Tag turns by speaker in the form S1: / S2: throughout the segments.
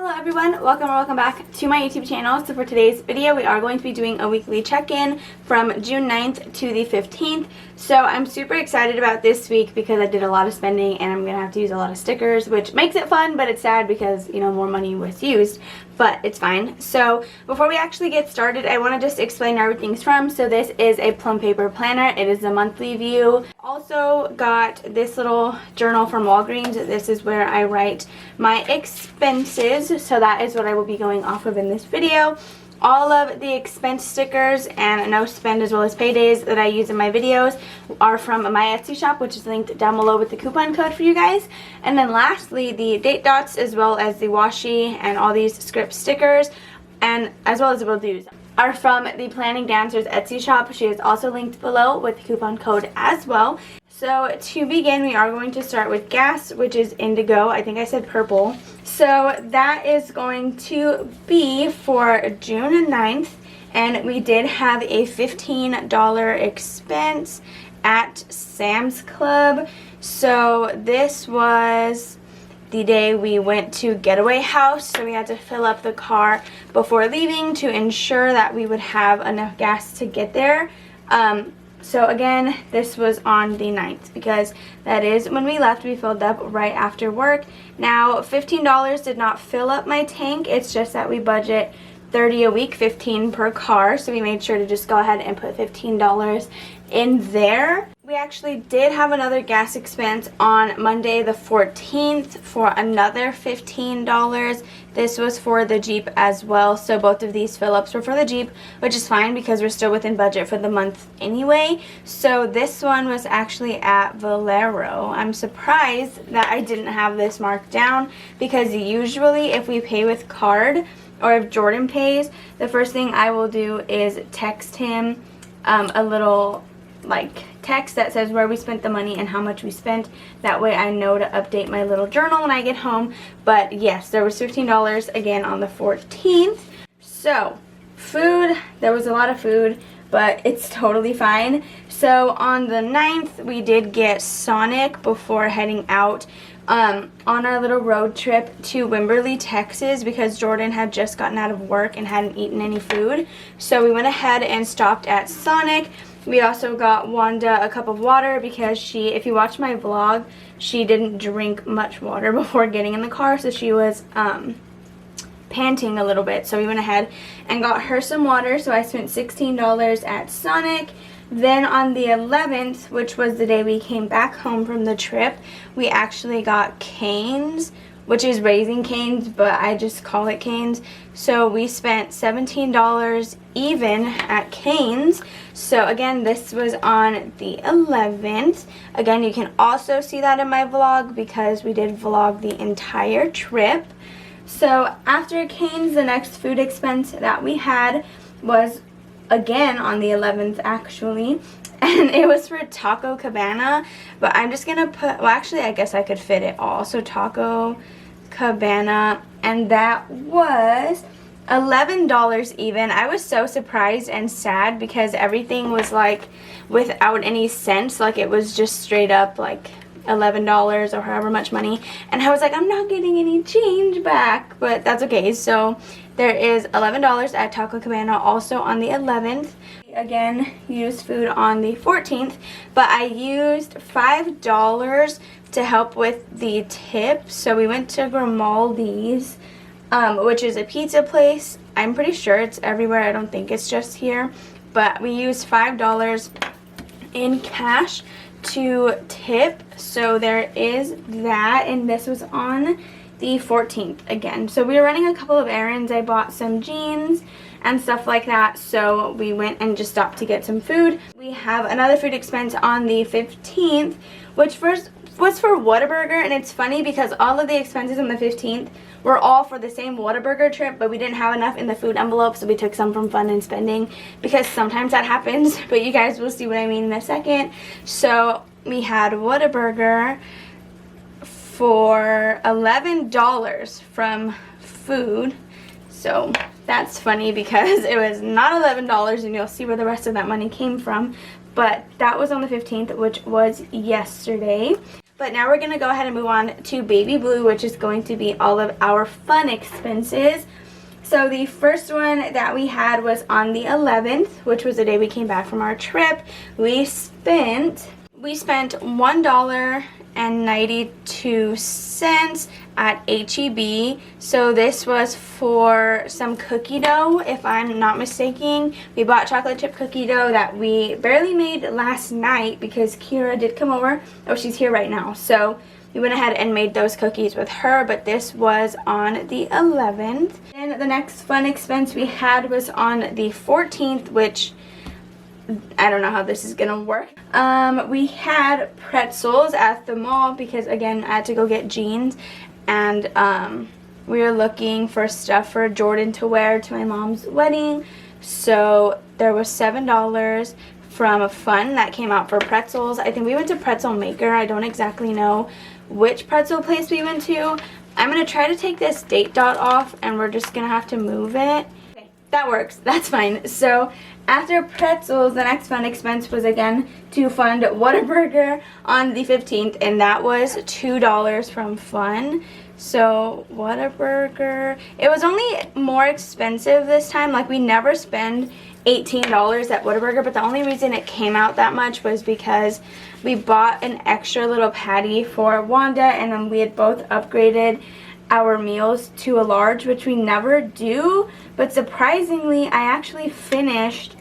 S1: Hello everyone, welcome or welcome back to my YouTube channel. So for today's video, we are going to be doing a weekly check-in from June 9th to the 15th. So I'm super excited about this week because I did a lot of spending and I'm going to have to use a lot of stickers, which makes it fun, but it's sad because, you know, more money was used, but it's fine. So before we actually get started, I want to just explain where everything's from. So this is a plum paper planner. It is a monthly view. Also got this little journal from Walgreens. This is where I write my expenses. So that is what I will be going off of in this video. All of the expense stickers and no spend as well as paydays that I use in my videos are from my Etsy shop, which is linked down below with the coupon code for you guys. And then lastly, the date dots as well as the washi and all these script stickers and as well as the will do's are from the Planning Dancer's Etsy shop. She is also linked below with the coupon code as well. So to begin, we are going to start with gas, which is indigo. I think I said purple. So that is going to be for June 9th. And we did have a $15 expense at Sam's Club. So this was the day we went to Getaway House. So we had to fill up the car before leaving to ensure that we would have enough gas to get there. So again, this was on the 9th because that is when we left. We filled up right after work. Now, $15 did not fill up my tank. It's just that we budget $30 a week, $15 per car. So we made sure to just go ahead and put $15 in there. We actually did have another gas expense on Monday the 14th for another $15. This was for the Jeep as well. So both of these fill-ups were for the Jeep, which is fine because we're still within budget for the month anyway. So this one was actually at Valero. I'm surprised that I didn't have this marked down because usually if we pay with card or if Jordan pays, the first thing I will do is text him a little text that says where we spent the money and how much we spent. That way I know to update my little journal when I get home. But yes, there was $15 again on the 14th. So food, there was a lot of food, but it's totally fine. So on the 9th, we did get Sonic before heading out on our little road trip to Wimberley, Texas, because Jordan had just gotten out of work and hadn't eaten any food. So we went ahead and stopped at Sonic. We also got Wanda a cup of water because she, if you watch my vlog, she didn't drink much water before getting in the car, so she was panting a little bit. So we went ahead and got her some water. So I spent $16 at Sonic. Then on the 11th, which was the day we came back home from the trip, we actually got Cane's, which is Raising Cane's, but I just call it Cane's. So we spent $17 even at Cane's. So again, this was on the 11th. Again, you can also see that in my vlog because we did vlog the entire trip. So after Cane's, the next food expense that we had was again on the 11th actually, and it was for Taco Cabana, but I'm just gonna put, well actually I guess I could fit it all. So Taco Cabana, and that was $11 even. I was so surprised and sad because everything was like without any cents, like it was just straight up like $11 or however much money, and I was like, I'm not getting any change back, but that's okay. So there is $11 at Taco Cabana also on the 11th. Again, used food on the 14th, but I used $5 to help with the tip. So we went to Grimaldi's, which is a pizza place. I'm pretty sure it's everywhere. I don't think it's just here, but we used $5 in cash to tip. So there is that, and this was on the 14th again. So we were running a couple of errands. I bought some jeans and stuff like that, so we went and just stopped to get some food. We have another food expense on the 15th, which first was for Whataburger, and it's funny because all of the expenses on the 15th were all for the same Whataburger trip, but we didn't have enough in the food envelope, so we took some from fun and spending because sometimes that happens, but you guys will see what I mean in a second. So we had Whataburger for $11 from food. So that's funny because it was not $11, and you'll see where the rest of that money came from. But that was on the 15th, which was yesterday. But now we're going to go ahead and move on to baby blue, which is going to be all of our fun expenses. So the first one that we had was on the 11th, which was the day we came back from our trip. We spent $1.92 at HEB. So this was for some cookie dough, if I'm not mistaken. We bought chocolate chip cookie dough that we barely made last night because Kira did come over. Oh, she's here right now. So we went ahead and made those cookies with her, but this was on the 11th. And the next fun expense we had was on the 14th, which I don't know how this is gonna work. We had pretzels at the mall because, again, I had to go get jeans, and we were looking for stuff for Jordan to wear to my mom's wedding. So there was $7 from a fund that came out for pretzels. I think we went to Pretzel Maker. I don't exactly know which pretzel place we went to. I'm gonna try to take this date dot off, and we're just gonna have to move it. Okay, that works. That's fine. So after pretzels, the next fun expense was again to fund Whataburger on the 15th, and that was $2 from fun. So Whataburger, it was only more expensive this time. Like, we never spend $18 at Whataburger, but the only reason it came out that much was because we bought an extra little patty for Wanda, and then we had both upgraded our meals to a large, which we never do. But surprisingly, I actually finished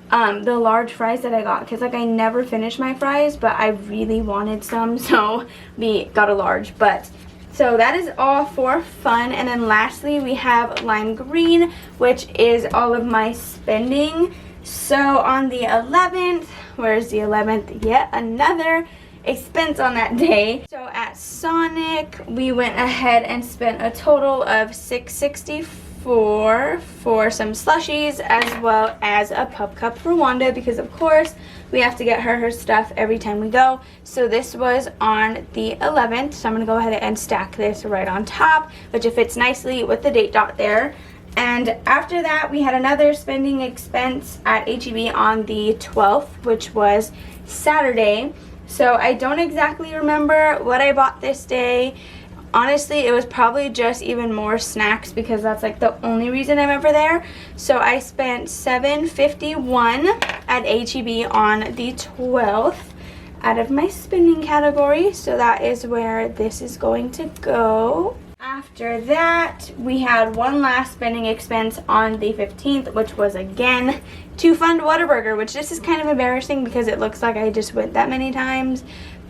S1: the large fries that I got, because like I never finish my fries, but I really wanted some, so we got a large. But so that is all for fun. And then lastly, we have lime green, which is all of my spending. So on the 11th, where's the 11th? Yet another expense on that day. So at Sonic, we went ahead and spent a total of $6.64 for some slushies, as well as a pup cup for Wanda, because of course we have to get her stuff every time we go. So this was on the 11th. So I'm going to go ahead and stack this right on top, which it fits nicely with the date dot there. And after that, we had another spending expense at HEB on the 12th, which was Saturday. So I don't exactly remember what I bought this day. Honestly, it was probably just even more snacks, because that's like the only reason I'm ever there. So I spent $7.51 at HEB on the 12th out of my spending category. So that is where this is going to go. After that, we had one last spending expense on the 15th, which was again to fund Whataburger, which this is kind of embarrassing because it looks like I just went that many times.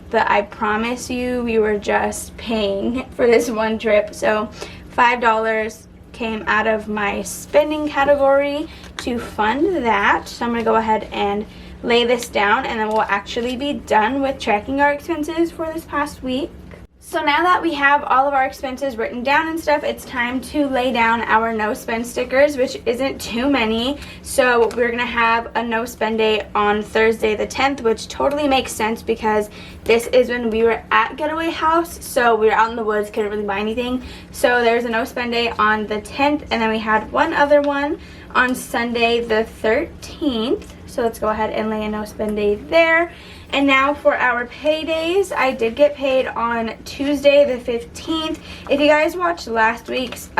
S1: But I promise you, we were just paying for this one trip. So $5 came out of my spending category to fund that. So I'm going to go ahead and lay this down, and then we'll actually be done with tracking our expenses for this past week. So now that we have all of our expenses written down and stuff, it's time to lay down our no spend stickers, which isn't too many. So we're gonna have a no spend day on Thursday the 10th, which totally makes sense because this is when we were at Getaway House. So we were out in the woods, couldn't really buy anything. So there's a no spend day on the 10th, and then we had one other one on Sunday the 13th. So let's go ahead and lay a no spend day there. And now for our paydays, I did get paid on Tuesday the 15th. If you guys watched last week's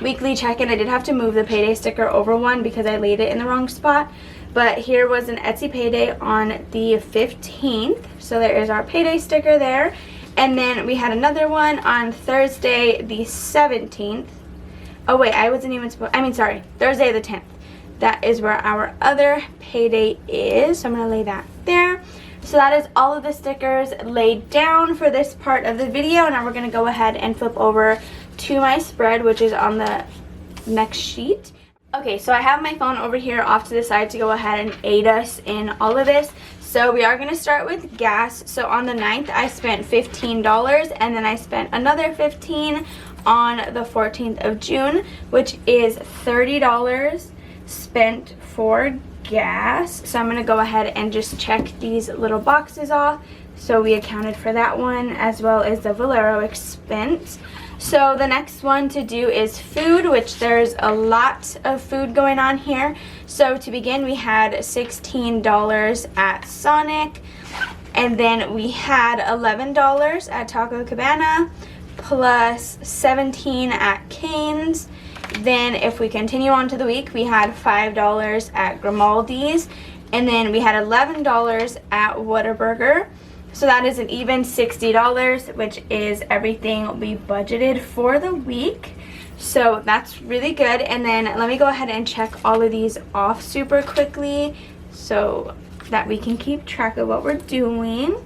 S1: weekly check-in, I did have to move the payday sticker over one because I laid it in the wrong spot. But here was an Etsy payday on the 15th. So there is our payday sticker there. And then we had another one on Thursday the 17th. Oh wait, I wasn't even supposed, sorry, Thursday the 10th. That is where our other payday is. So I'm going to lay that there. So that is all of the stickers laid down for this part of the video. Now we're going to go ahead and flip over to my spread, which is on the next sheet. Okay, so I have my phone over here off to the side to go ahead and aid us in all of this. So we are going to start with gas. So on the 9th, I spent $15, and then I spent another $15 on the 14th of June, which is $30 spent for gas. So I'm going to go ahead and just check these little boxes off. So we accounted for that one, as well as the Valero expense. So the next one to do is food, which there's a lot of food going on here. So to begin, we had $16 at Sonic. And then we had $11 at Taco Cabana plus $17 at Cane's. Then if we continue on to the week, we had $5 at Grimaldi's. And then we had $11 at Whataburger. So that is an even $60, which is everything we budgeted for the week. So that's really good. And then let me go ahead and check all of these off super quickly so that we can keep track of what we're doing.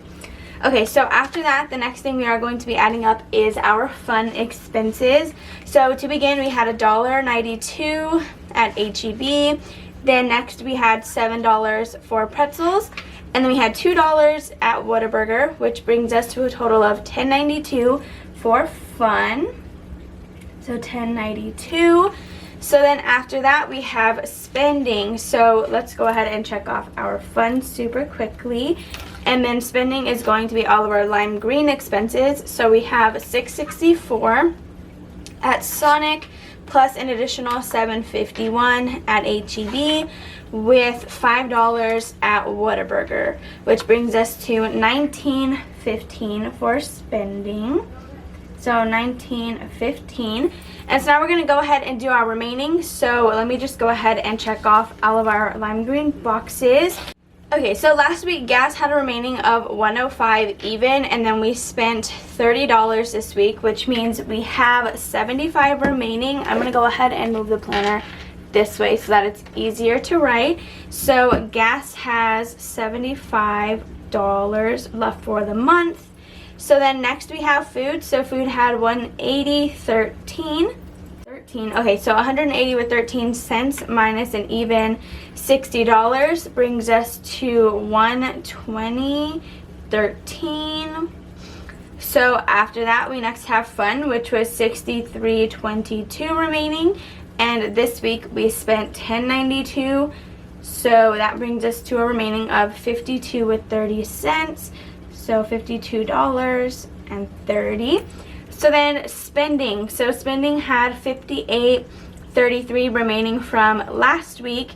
S1: Okay, so after that, the next thing we are going to be adding up is our fun expenses. So to begin, we had $1.92 at H-E-B. Then next we had $7 for pretzels. And then we had $2 at Whataburger, which brings us to a total of $10.92 for fun. So $10.92. So then after that, we have spending. So let's go ahead and check off our fun super quickly. And then spending is going to be all of our lime green expenses. So we have $6.64 at Sonic, plus an additional $7.51 at H-E-B, with $5 at Whataburger, which brings us to $19.15 for spending. So $19.15. And so now we're going to go ahead and do our remaining. So let me just go ahead and check off all of our lime green boxes. Okay, so last week gas had a remaining of $105 even, and then we spent $30 this week, which means we have $75 remaining. I'm going to go ahead and move the planner this way so that it's easier to write. So gas has $75 left for the month. So then next we have food. So food had $180.13. Okay, so 180 with 13 cents minus an even $60 brings us to 120.13. So after that, we next have fun, which was 63.22 remaining, and this week we spent 10.92. So that brings us to a remaining of 52 with 30 cents. So $52.30. So then spending. So spending had $58.33 remaining from last week,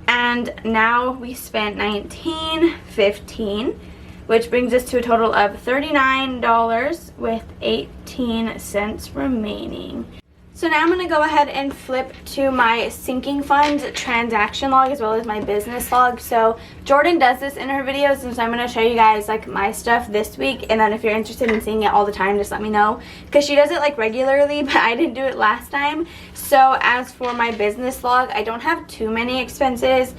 S1: and now we spent $19.15, which brings us to a total of $39 with 18 cents remaining. So now I'm going to go ahead and flip to my sinking funds transaction log as well as my business log. So Jordan does this in her videos, and so I'm going to show you guys like my stuff this week, and then if you're interested in seeing it all the time, just let me know, because she does it like regularly, but I didn't do it last time. So as for my business log, I don't have too many expenses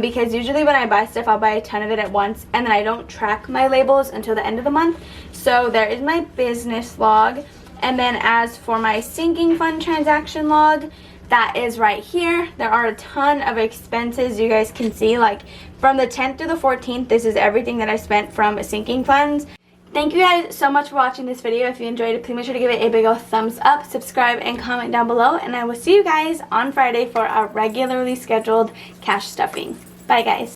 S1: because usually when I buy stuff, I'll buy a ton of it at once, and then I don't track my labels until the end of the month. So there is my business log. And then as for my sinking fund transaction log, that is right here. There are a ton of expenses you guys can see, like from the 10th through the 14th, this is everything that I spent from sinking funds. Thank you guys so much for watching this video. If you enjoyed it, please make sure to give it a big old thumbs up, subscribe, and comment down below. And I will see you guys on Friday for our regularly scheduled cash stuffing. Bye guys.